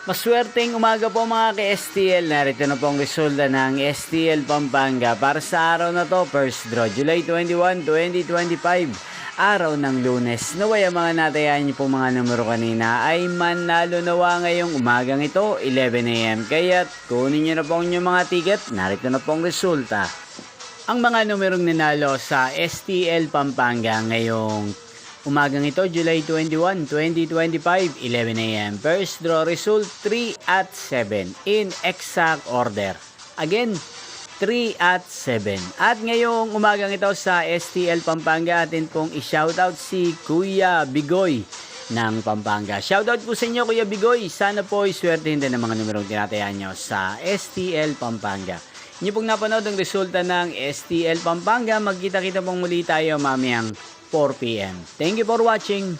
Maswerteng umaga po mga ka-STL. Narito na po ang resulta ng STL Pampanga para sa araw na to, first draw, July 21, 2025. Araw ng Lunes. Naway ang mga natayan niyo po mga numero kanina ay manalo nawa ngayong umagang ito, 11 AM. Kaya kunin niyo na po ang inyong mga ticket. Narito na po ang resulta. Ang mga numerong nanalo sa STL Pampanga ngayong umagang ito, July 21, 2025, 11 AM. First draw result, 3 at 7 in exact order. Again, 3 at 7. At ngayong umagang ito sa STL Pampanga, atin pong i-shoutout si Kuya Bigoy ng Pampanga. Shoutout po sa inyo, Kuya Bigoy. Sana po iswertehin din ang mga numerong tinatayaan nyo sa STL Pampanga. Inyo pong napanood ang resulta ng STL Pampanga. Magkita-kita pong muli tayo mamayang 4 PM. Thank you for watching.